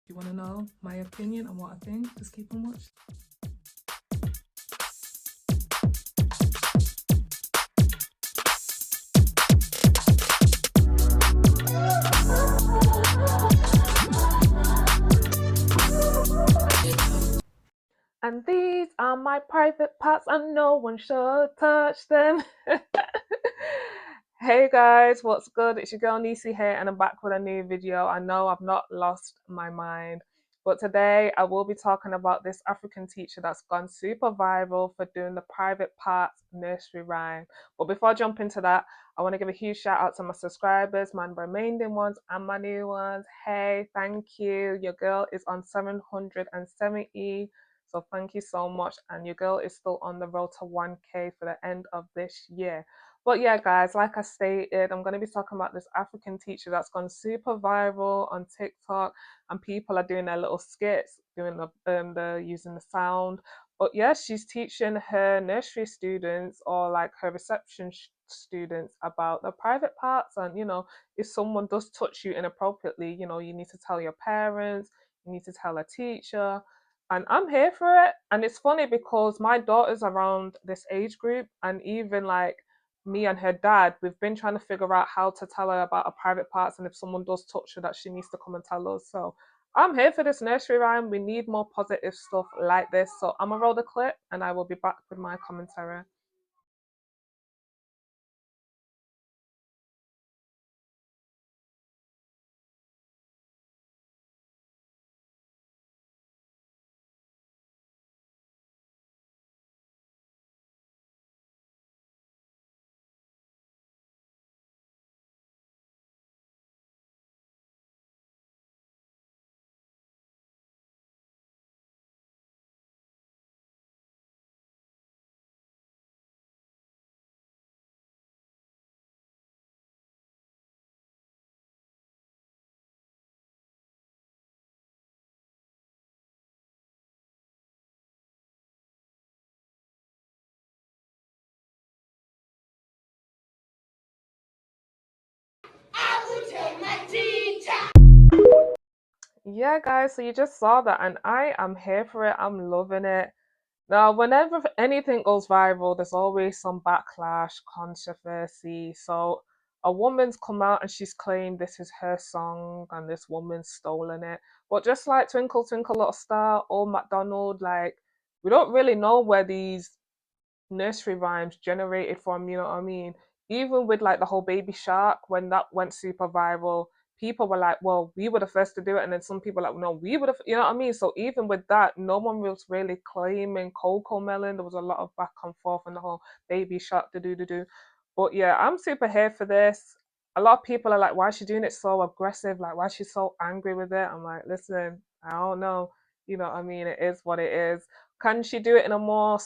If you want to know my opinion on what I think, just keep on watching. And these are my private parts and no one should touch them. Hey guys, what's good? It's your girl Nisi here and I'm back with a new video. I know I've not lost my mind, but today I will be talking about this African teacher that's gone super viral for doing the private parts nursery rhyme. But before I jump into that, I want to give a huge shout out to my subscribers, my remaining ones and my new ones. Hey, thank you. Your girl is on 770. So thank you so much. And your girl is still on the road to 1K for the end of this year. But yeah, guys, like I stated, I'm going to be talking about this African teacher that's gone super viral on TikTok, and people are doing their little skits, doing the using the sound. But yeah, she's teaching her nursery students or like her reception students about the private parts, and if someone does touch you inappropriately, you need to tell your parents, you need to tell a teacher. And I'm here for it. And it's funny because my daughter's around this age group, and even like me and her dad, we've been trying to figure out how to tell her about her private parts, and if someone does touch her, that she needs to come and tell us. So I'm here for this nursery rhyme. We need more positive stuff like this. So I'm gonna roll the clip and I will be back with my commentary. Yeah, guys, so you just saw that, and I am here for it. I'm loving it. Now, whenever anything goes viral, there's always some backlash, controversy. So, a woman's come out and she's claimed this is her song and this woman's stolen it. But just like Twinkle Twinkle Little Star, Old MacDonald, like, we don't really know where these nursery rhymes generated from, you know what I mean? Even with like the whole Baby Shark, when that went super viral, people were like, well, we were the first to do it. And then some people were like, no, we would have, you know what I mean? So even with that, no one was really claiming Coco Melon. There was a lot of back and forth on the whole Baby Shark, do. But yeah, I'm super here for this. A lot of people are like, why is she doing it so aggressive? Like, why is she so angry with it? I'm like, listen, I don't know. You know what I mean? It is what it is. Can she do it in a more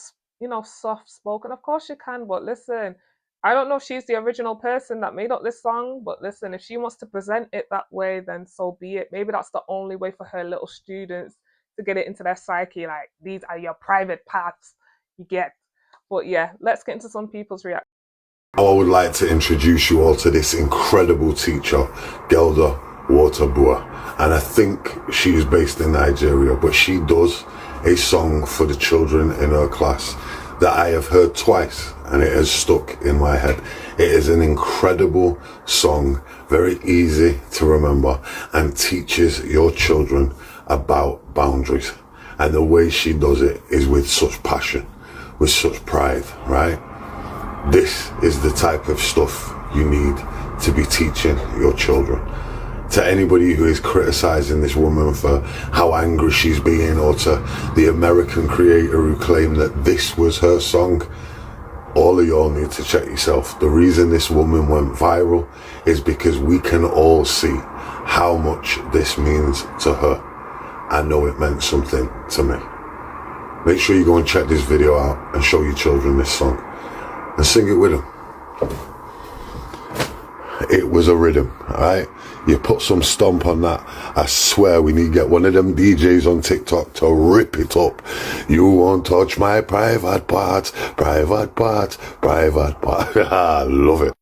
soft spoken? Of course she can, but listen, I don't know if she's the original person that made up this song, but listen, if she wants to present it that way, then so be it. Maybe that's the only way for her little students to get it into their psyche. Like, these are your private parts, you get. But yeah, let's get into some people's reaction. I would like to introduce you all to this incredible teacher, Gelda Waterbua. And I think she is based in Nigeria, but she does a song for the children in her class that I have heard twice and it has stuck in my head. It is an incredible song, very easy to remember, and teaches your children about boundaries. And the way she does it is with such passion, with such pride, right? This is the type of stuff you need to be teaching your children. To anybody who is criticizing this woman for how angry she's being, or to the American creator who claimed that this was her song, all of y'all need to check yourself. The reason this woman went viral is because we can all see how much this means to her. I know it meant something to me. Make sure you go and check this video out and show your children this song and sing it with them. It was a rhythm, alright? You put some stomp on that. I swear we need to get one of them DJs on TikTok to rip it up. You won't touch my private parts, private parts, private parts. I love it.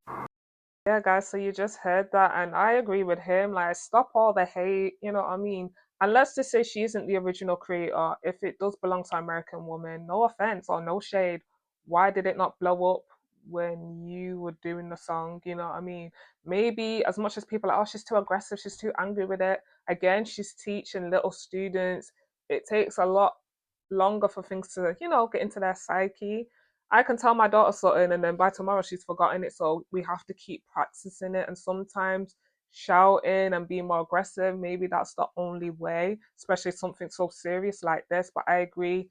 Yeah, guys, so you just heard that, and I agree with him. Like, stop all the hate, you know what I mean? And let's just say she isn't the original creator. If it does belong to American Woman, no offense or no shade, why did it not blow up when you were doing the song? You know what I mean? Maybe as much as people are, oh, she's too aggressive, she's too angry with it. Again, she's teaching little students. It takes a lot longer for things to, get into their psyche. I can tell my daughter something and then by tomorrow she's forgotten it. So we have to keep practicing it. And sometimes shouting and being more aggressive, maybe that's the only way, especially something so serious like this. But I agree.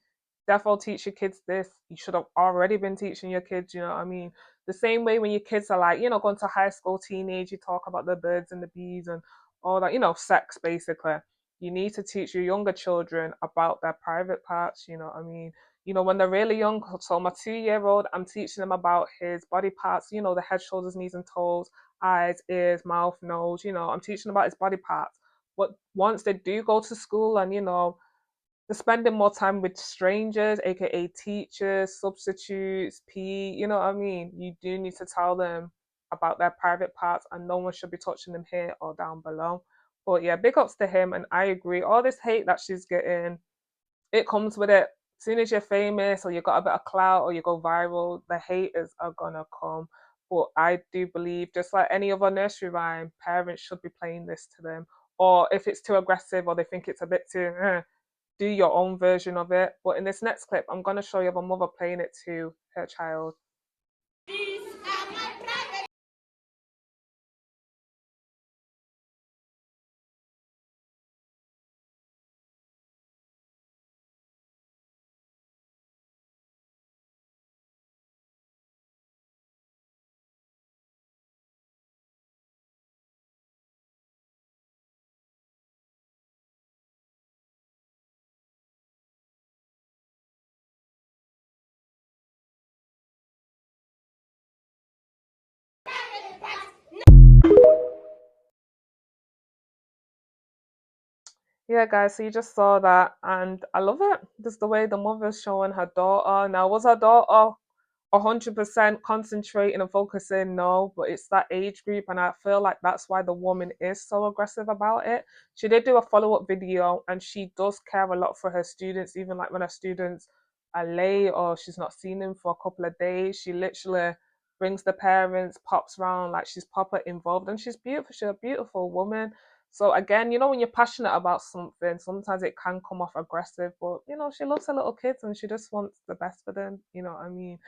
Definitely teach your kids this. You should have already been teaching your kids, you know what I mean? The same way when your kids are like, going to high school, teenage, you talk about the birds and the bees and all that, sex basically. You need to teach your younger children about their private parts, you know what I mean? When they're really young. So my 2-year old, I'm teaching them about his body parts, the head, shoulders, knees, and toes, eyes, ears, mouth, nose, I'm teaching about his body parts. But once they do go to school and, they're spending more time with strangers, aka teachers, substitutes, PE, you know what I mean? You do need to tell them about their private parts and no one should be touching them here or down below. But yeah, big ups to him and I agree. All this hate that she's getting, it comes with it. As soon as you're famous or you got a bit of clout or you go viral, the haters are gonna come. But I do believe, just like any other nursery rhyme, parents should be playing this to them. Or if it's too aggressive or they think it's a bit too, do your own version of it. But in this next clip, I'm gonna show you of a mother playing it to her child. Yeah, guys, so you just saw that, and I love it. Just the way the mother's showing her daughter. Now, was her daughter 100% concentrating and focusing? No, but it's that age group, and I feel like that's why the woman is so aggressive about it. She did do a follow-up video, and she does care a lot for her students, even like when her students are late or she's not seen them for a couple of days. She literally brings the parents, pops around, like she's proper involved, and she's beautiful. She's a beautiful woman. So again, when you're passionate about something, sometimes it can come off aggressive, but she loves her little kids and she just wants the best for them, you know what I mean?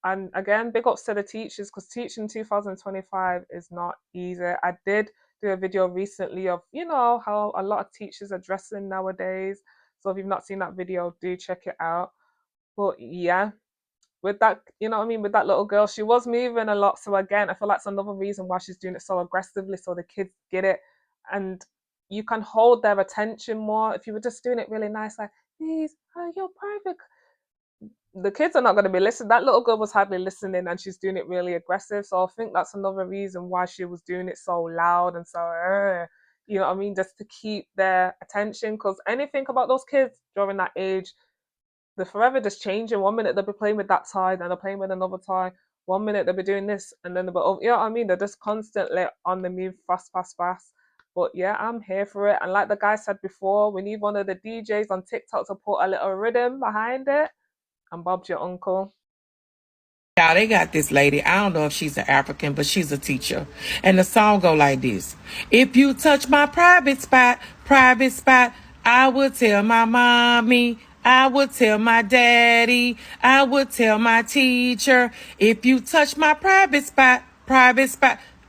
And again, big ups to the teachers because teaching 2025 is not easy. I did do a video recently of, how a lot of teachers are dressing nowadays. So if you've not seen that video, do check it out. But yeah, with that, you know what I mean, with that little girl, she was moving a lot. So again, I feel that's another reason why she's doing it so aggressively, so the kids get it, and you can hold their attention more. If you were just doing it really nice, like these are your private, the kids are not going to be listening. That little girl was hardly listening, and she's doing it really aggressive. So I think that's another reason why she was doing it so loud and so, you know what I mean, just to keep their attention. Because anything about those kids during that age, they're forever just changing. One minute they'll be playing with that toy, then they're playing with another toy. One minute they'll be doing this, and then they'll be, oh, you know what I mean? They're just constantly on the move, fast, fast, fast. But yeah, I'm here for it. And like the guy said before, we need one of the DJs on TikTok to put a little rhythm behind it. And Bob's your uncle. Now they got this lady. I don't know if she's an African, but she's a teacher. And the song go like this. If you touch my private spot, I would tell my mommy, I would tell my daddy, I would tell my teacher. If you touch my private spot.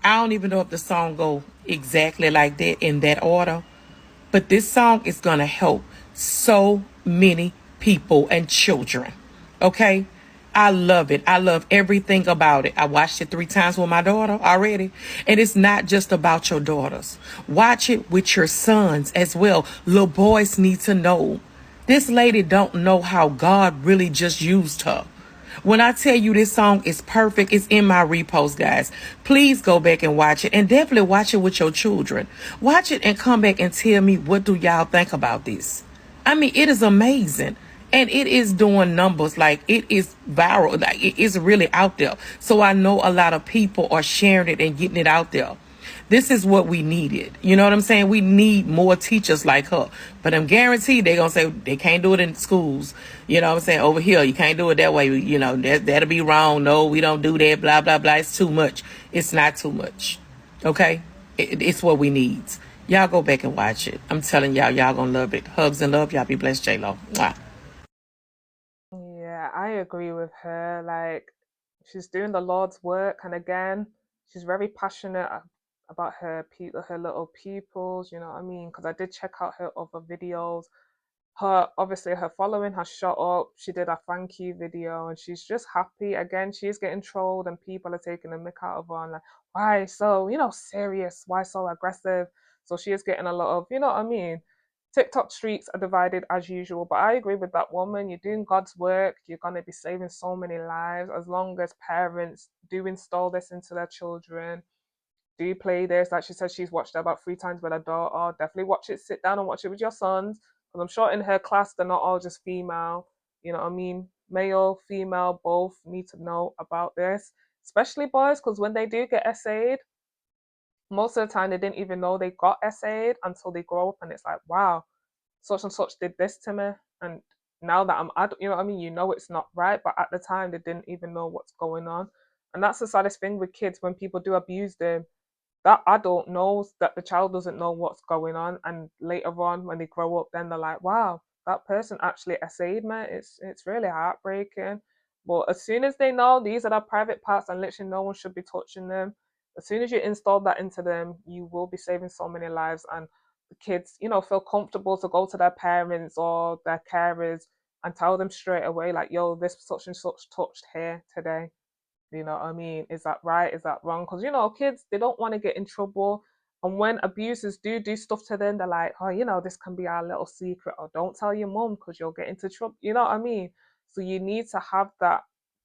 I don't even know if the song go exactly like that in that order. But this song is going to help so many people and children. Okay? I love it. I love everything about it. I watched it 3 times with my daughter already. And it's not just about your daughters. Watch it with your sons as well. Little boys need to know. This lady don't know how God really just used her. When I tell you this song is perfect, it's in my repost, guys. Please go back and watch it, and definitely watch it with your children. Watch it and come back and tell me, what do y'all think about this? I mean, it is amazing. And it is doing numbers. Like, it is viral. Like, it is really out there. So I know a lot of people are sharing it and getting it out there. This is what we needed. You know what I'm saying? We need more teachers like her. But I'm guaranteed they're going to say they can't do it in schools. You know what I'm saying? Over here, you can't do it that way. You know, that'll be wrong. No, we don't do that. Blah, blah, blah. It's too much. It's not too much. Okay? It's what we need. Y'all go back and watch it. I'm telling y'all, y'all going to love it. Hugs and love. Y'all be blessed, J-Lo. Mwah. Yeah, I agree with her. Like, she's doing the Lord's work, and again, she's very passionate about her people, her little pupils. You know what I mean? Because I did check out her other videos. Her obviously her following has shot up. She did a thank you video, and she's just happy. Again, she's getting trolled, and people are taking a mick out of her and like, why so serious? Why so aggressive? So she is getting a lot of what I mean. TikTok streets are divided as usual, but I agree with that woman. You're doing God's work. You're gonna be saving so many lives as long as parents do install this into their children. Do play this. Like she said, she's watched it about 3 times with her daughter. Definitely watch it. Sit down and watch it with your sons. Because I'm sure in her class, they're not all just female. You know what I mean? Male, female, both need to know about this. Especially boys, because when they do get essayed, most of the time they didn't even know they got essayed until they grow up. And it's like, wow, such and such did this to me. And now that I'm adult, you know what I mean? You know it's not right. But at the time, they didn't even know what's going on. And that's the saddest thing with kids when people do abuse them, that adult knows that the child doesn't know what's going on, and later on when they grow up, then they're like, wow, that person actually essayed me. It's really heartbreaking. But as soon as they know these are their private parts and literally no one should be touching them, as soon as you install that into them, you will be saving so many lives. And the kids feel comfortable to go to their parents or their carers and tell them straight away, like, yo, this such and such touched here today. You know what I mean? Is that right? Is that wrong? Because kids, they don't want to get in trouble. And when abusers do stuff to them, they're like, oh, this can be our little secret, or don't tell your mum because you'll get into trouble. You know what I mean? So you need to have that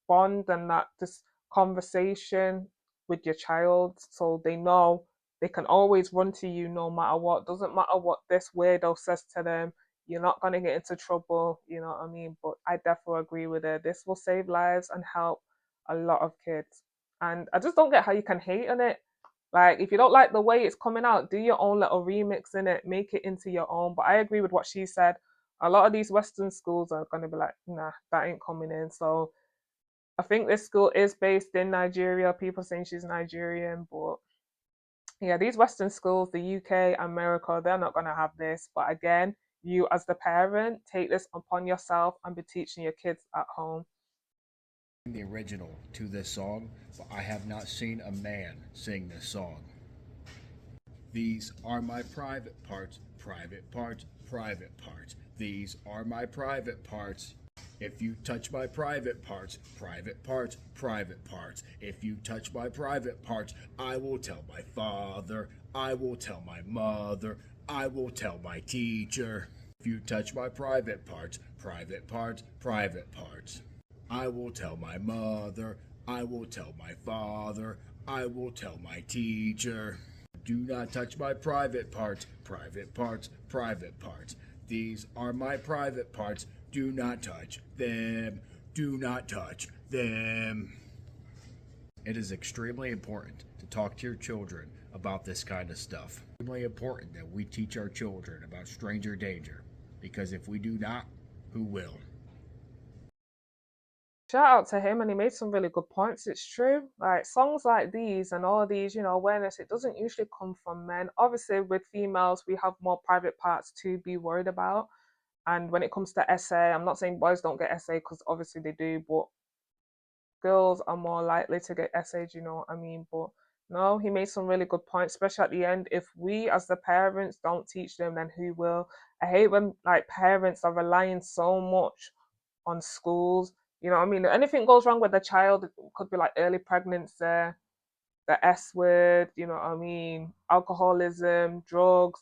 bond and that this conversation with your child, so they know they can always run to you no matter what. Doesn't matter what this weirdo says to them. You're not gonna get into trouble. You know what I mean? But I definitely agree with it. This will save lives and help a lot of kids. And I just don't get how you can hate on it. Like, if you don't like the way it's coming out, do your own little remix in it, make it into your own. But I agree with what she said. A lot of these Western schools are going to be like, nah, that ain't coming in. So I think this school is based in Nigeria. People saying she's Nigerian, but yeah, these Western schools, the UK, America, they're not going to have this. But again, you as the parent, take this upon yourself and be teaching your kids at home. The original to this song, but I have not seen a man sing this song. These are my private parts, private parts, private parts. These are my private parts. If you touch my private parts, private parts, private parts. If you touch my private parts, I will tell my father, I will tell my mother, I will tell my teacher. If you touch my private parts, private parts, private parts. I will tell my mother, I will tell my father, I will tell my teacher. Do not touch my private parts, private parts, private parts. These are my private parts. Do not touch them. Do not touch them. It is extremely important to talk to your children about this kind of stuff. It's extremely important that we teach our children about stranger danger, because if we do not, who will? Shout out to him, and he made some really good points. It's true. Like songs like these and all these, awareness, it doesn't usually come from men. Obviously, with females, we have more private parts to be worried about. And when it comes to essay, I'm not saying boys don't get essay because obviously they do, but girls are more likely to get essays, you know what I mean? But no, he made some really good points, especially at the end. If we as the parents don't teach them, then who will? I hate when like parents are relying so much on schools. You know what I mean? If anything goes wrong with the child, it could be like early pregnancy, the S word, you know what I mean? Alcoholism, drugs.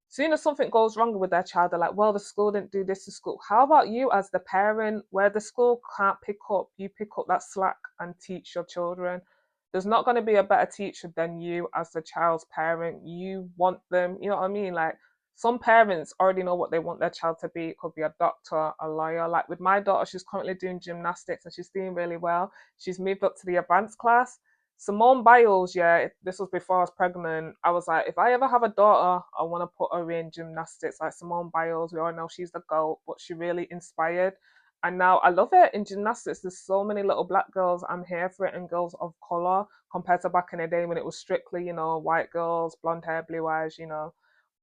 Soon as something goes wrong with their child, they're like, well, the school didn't do this to school. How about you as the parent, where the school can't pick up, you pick up that slack and teach your children? There's not going to be a better teacher than you as the child's parent. You want them, you know what I mean? Like, some parents already know what they want their child to be. It could be a doctor, a lawyer. Like with my daughter, she's currently doing gymnastics and she's doing really well. She's moved up to the advanced class. Simone Biles, yeah, this was before I was pregnant. I was like, if I ever have a daughter, I want to put her in gymnastics like Simone Biles. We all know she's the GOAT, but she really inspired. And now I love it in gymnastics. There's so many little black girls. I'm here for it, and girls of color compared to back in the day when it was strictly, white girls, blonde hair, blue eyes,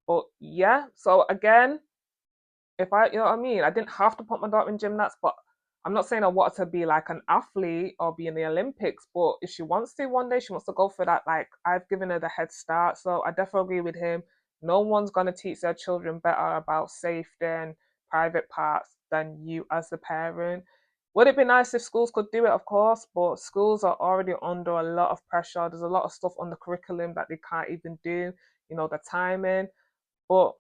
But yeah, so again, if I, you know what I mean, I didn't have to put my daughter in gymnastics, but I'm not saying I want her to be like an athlete or be in the Olympics, but if she wants to one day, she wants to go for that, like I've given her the head start. So I definitely agree with him. No one's going to teach their children better about safety and private parts than you as the parent. Would it be nice if schools could do it? Of course, but schools are already under a lot of pressure. There's a lot of stuff on the curriculum that they can't even do, the timing. But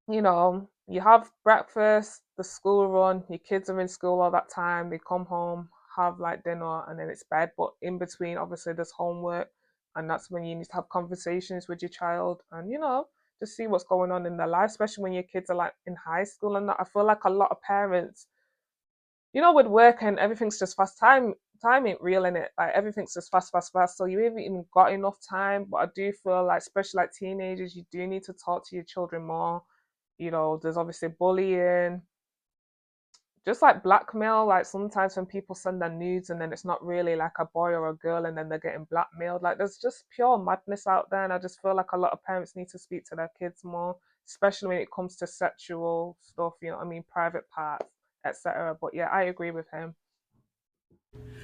you have breakfast, the school run, your kids are in school all that time, they come home, have like dinner, and then it's bed. But in between, obviously, there's homework, and that's when you need to have conversations with your child and, just see what's going on in their life, especially when your kids are like in high school and that. I feel like a lot of parents, with work and everything's just fast time ain't real in it. Like everything's just fast, fast, fast. So you haven't even got enough time. But I do feel like, especially like teenagers, you do need to talk to your children more. There's obviously bullying, just like blackmail. Like sometimes when people send their nudes and then it's not really like a boy or a girl and then they're getting blackmailed. Like there's just pure madness out there. And I just feel like a lot of parents need to speak to their kids more, especially when it comes to sexual stuff, private parts, etc. But yeah, I agree with him.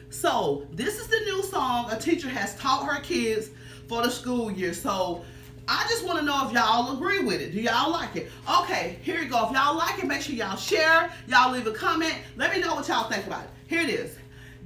So this is the new song a teacher has taught her kids for the school year. So I just want to know if y'all agree with it. Do y'all like it? Okay, here you go. If y'all like it, make sure y'all share. Y'all leave a comment. Let me know what y'all think about it. Here it is.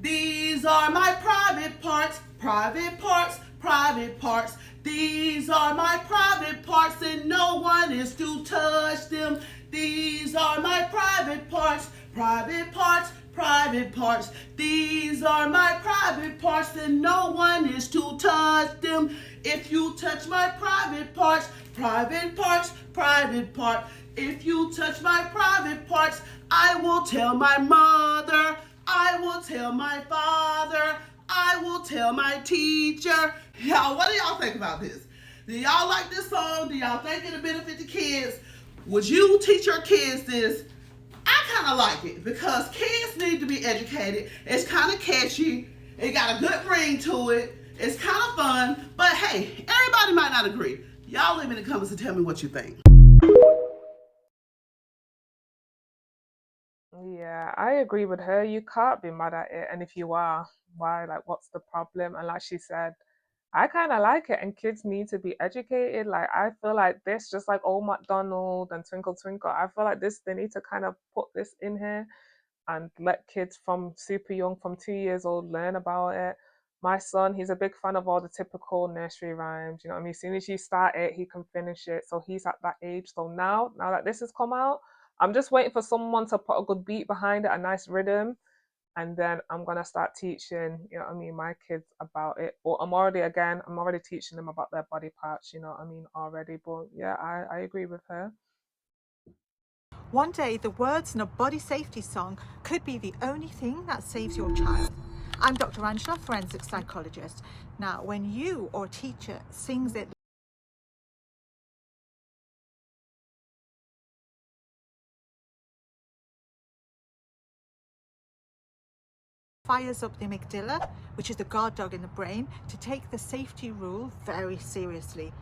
These are my private parts, private parts, private parts. These are my private parts and no one is to touch them. These are my private parts, private parts, private parts. These are my private parts and no one is to touch them. If you touch my private parts, private parts, private part. If you touch my private parts, I will tell my mother, I will tell my father, I will tell my teacher. Y'all, what do y'all think about this? Do y'all like this song? Do y'all think it'll benefit the kids? Would you teach your kids this? I kind of like it because kids need to be educated. It's kind of catchy. It got a good ring to it. It's kind of fun. But hey, everybody might not agree. Y'all leave in the comments and tell me what you think. Yeah, I agree with her. You can't be mad at it. And if you are, why? Like, what's the problem? And like she said, I kind of like it. And kids need to be educated. Like, I feel like this, just like Old MacDonald and Twinkle Twinkle, I feel like this, they need to kind of put this in here and let kids from super young, from 2 years old, learn about it. My son, he's a big fan of all the typical nursery rhymes. You know what I mean? As soon as you start it, he can finish it. So he's at that age. So now that this has come out, I'm just waiting for someone to put a good beat behind it, a nice rhythm, and then I'm gonna start teaching, my kids about it. But I'm already teaching them about their body parts, already. But yeah, I agree with her. One day, the words in a body safety song could be the only thing that saves your child. I'm Dr. Angela, forensic psychologist. Now, when you or a teacher sings it fires up the amygdala, which is the guard dog in the brain, to take the safety rule very seriously.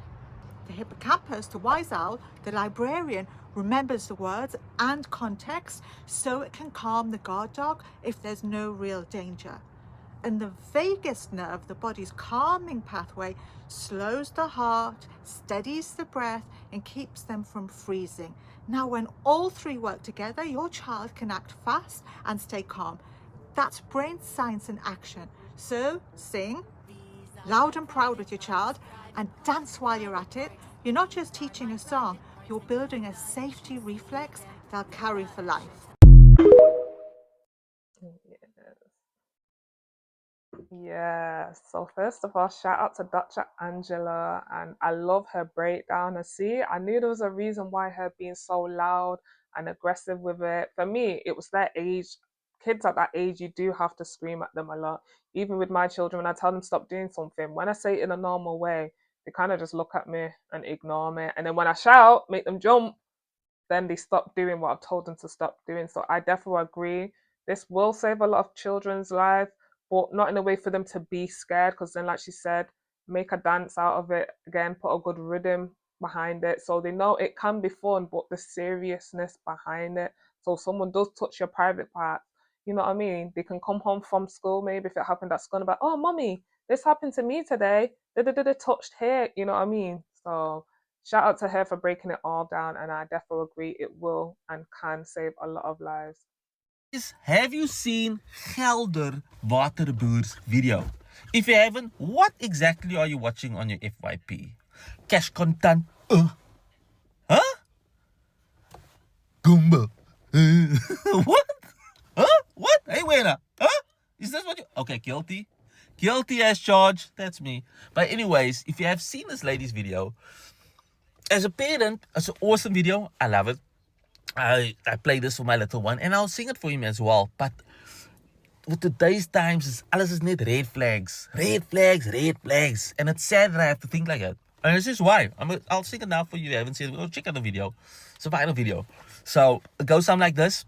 The hippocampus, the wise owl, the librarian, remembers the words and context so it can calm the guard dog if there's no real danger. And the vagus nerve, the body's calming pathway, slows the heart, steadies the breath, and keeps them from freezing. Now, when all three work together, your child can act fast and stay calm. That's brain science in action. So sing loud and proud with your child and dance while you're at it. You're not just teaching a song, you're building a safety reflex they'll carry for life. Yeah. So first of all, shout out to Dr. Angela, and I love her breakdown. And see, I knew there was a reason why her being so loud and aggressive with it. For me, it was that age. Kids at that age, you do have to scream at them a lot. Even with my children, when I tell them stop doing something, when I say it in a normal way, they kind of just look at me and ignore me. And then when I shout, make them jump, then they stop doing what I've told them to stop doing. So I definitely agree. This will save a lot of children's lives, but not in a way for them to be scared. Because then, like she said, make a dance out of it. Again, put a good rhythm behind it, so they know it can be fun, but the seriousness behind it. So if someone does touch your private part, you know what I mean? They can come home from school, maybe if it happened at school, and be like, "Oh, mommy, this happened to me today. They touched here." You know what I mean? So shout out to her for breaking it all down, and I definitely agree it will and can save a lot of lives. Have you seen Gelder Waterboer's video? If you haven't, what exactly are you watching on your FYP? Cash content? Huh? Goomba. What? Huh? What? Hey, wait up. Huh? Is this what you... Okay, guilty. Guilty as charged. That's me. But anyways, if you have seen this lady's video, as a parent, it's an awesome video. I love it. I play this for my little one, and I'll sing it for him as well. But with today's times, alles is net red flags. Red flags, red flags. And it's sad that I have to think like that. And this is why. I'll sing it now for you. If you haven't seen it, go check out the video. It's a viral video. So it goes something like this.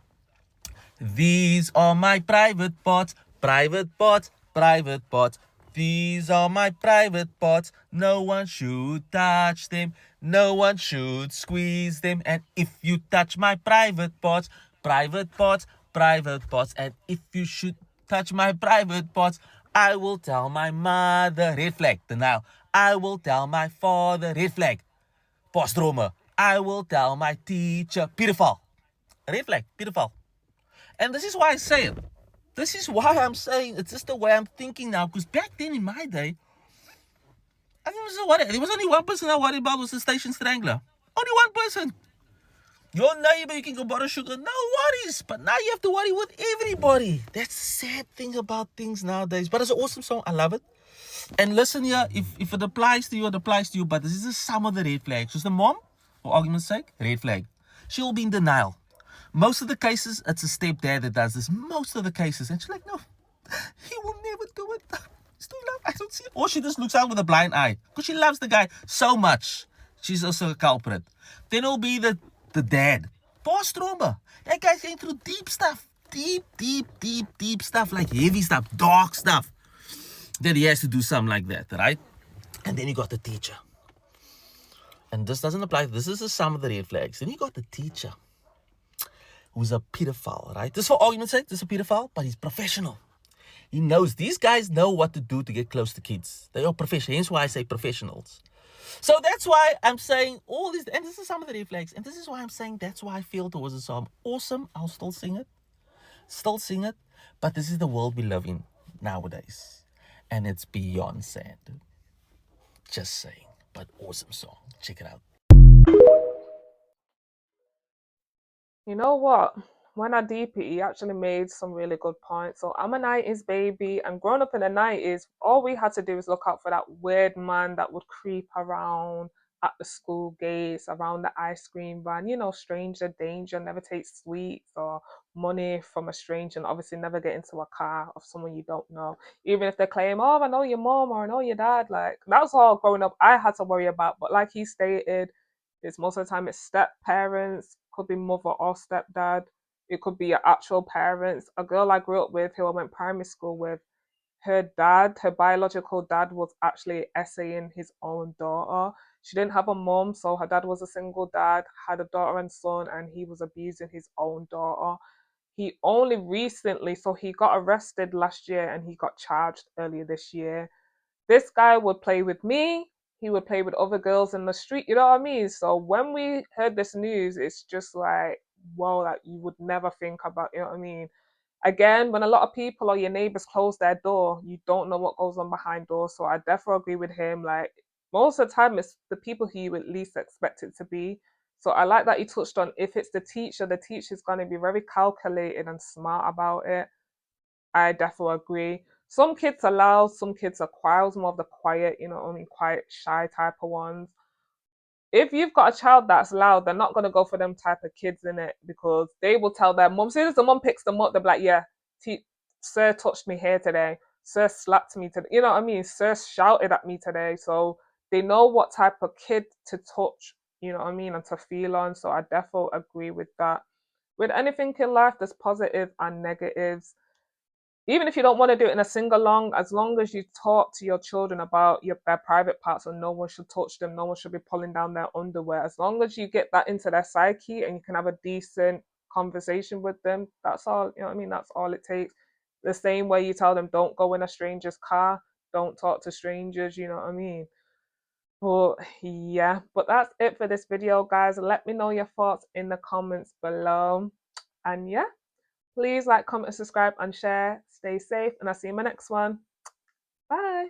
These are my private parts, private parts, private parts. These are my private parts. No one should touch them. No one should squeeze them. And if you touch my private parts, private parts, private parts. And if you should touch my private parts, I will tell my mother, red flag, now. I will tell my father, red flag, postroma. I will tell my teacher, beautiful, red flag, beautiful. And this is why I say it. This is why I'm saying it's just the way I'm thinking now. Because back then in my day, I think there was only one person I worried about was the station strangler. Only one person. Your neighbor, you can go borrow sugar. No worries. But now you have to worry with everybody. That's the sad thing about things nowadays. But it's an awesome song. I love it. And listen here, if it applies to you, it applies to you. But this is just some of the red flags. So the mom, for argument's sake, red flag. She will be in denial. Most of the cases, it's a stepdad that does this. Most of the cases. And she's like, no, he will never do it. It's too love. I don't see it. Or she just looks out with a blind eye. Because she loves the guy so much. She's also a culprit. Then it'll be the dad. Boss trauma. That guy's going through deep stuff. Deep stuff. Like heavy stuff. Dark stuff. Then he has to do something like that, right? And then you got the teacher. And this doesn't apply. This is some of the red flags. Then you got the teacher, who's a pedophile, right? This for argument's sake, this is a pedophile, but he's professional. He knows, these guys know what to do to get close to kids. They are professional. Hence why I say professionals. So that's why I'm saying all these, and this is some of the red flags, and this is why I'm saying that's why I feel it was a song. Awesome, I'll still sing it, but this is the world we live in nowadays. And it's beyond sad. Just saying, but awesome song. Check it out. You know what? When I deep it, he actually made some really good points. So I'm a 90s baby, and growing up in the 90s, all we had to do was look out for that weird man that would creep around at the school gates, around the ice cream van, you know, stranger danger, never take sweets or money from a stranger, and obviously never get into a car of someone you don't know. Even if they claim, oh, I know your mom or I know your dad, like that's all growing up I had to worry about. But like he stated, it's most of the time it's step parents, could be mother or stepdad. It could be your actual parents. A girl I grew up with, who I went primary school with, her dad, her biological dad, was actually essaying his own daughter. She didn't have a mom, so her dad was a single dad, had a daughter and son, and he was abusing his own daughter. He only recently, so he got arrested last year and he got charged earlier this year. This guy would play with me. He would play with other girls in the street. You know what I mean? So when we heard this news, it's just like, whoa, like you would never think about. You know what I mean? Again, when a lot of people or your neighbors close their door, you don't know what goes on behind doors. So I definitely agree with him. Like most of the time, it's the people who you at least expect it to be. So I like that he touched on if it's the teacher's going to be very calculated and smart about it. I definitely agree. Some kids are loud, some kids are quiet. I was more of the quiet, you know, only quiet, shy type of ones. If you've got a child that's loud, they're not gonna go for them type of kids in it, because they will tell their mum. As soon as the mum picks them up, they're like, "Yeah, sir touched me here today. Sir slapped me today. You know what I mean? Sir shouted at me today." So they know what type of kid to touch. You know what I mean, and to feel on. So I definitely agree with that. With anything in life, there's positives and negatives. Even if you don't want to do it in a sing along, as long as you talk to your children about their private parts and no one should touch them, no one should be pulling down their underwear, as long as you get that into their psyche and you can have a decent conversation with them, that's all, you know what I mean? That's all it takes. The same way you tell them, don't go in a stranger's car, don't talk to strangers, you know what I mean? But yeah, but that's it for this video, guys. Let me know your thoughts in the comments below. And yeah, please like, comment, subscribe, and share. Stay safe, and I'll see you in my next one. Bye.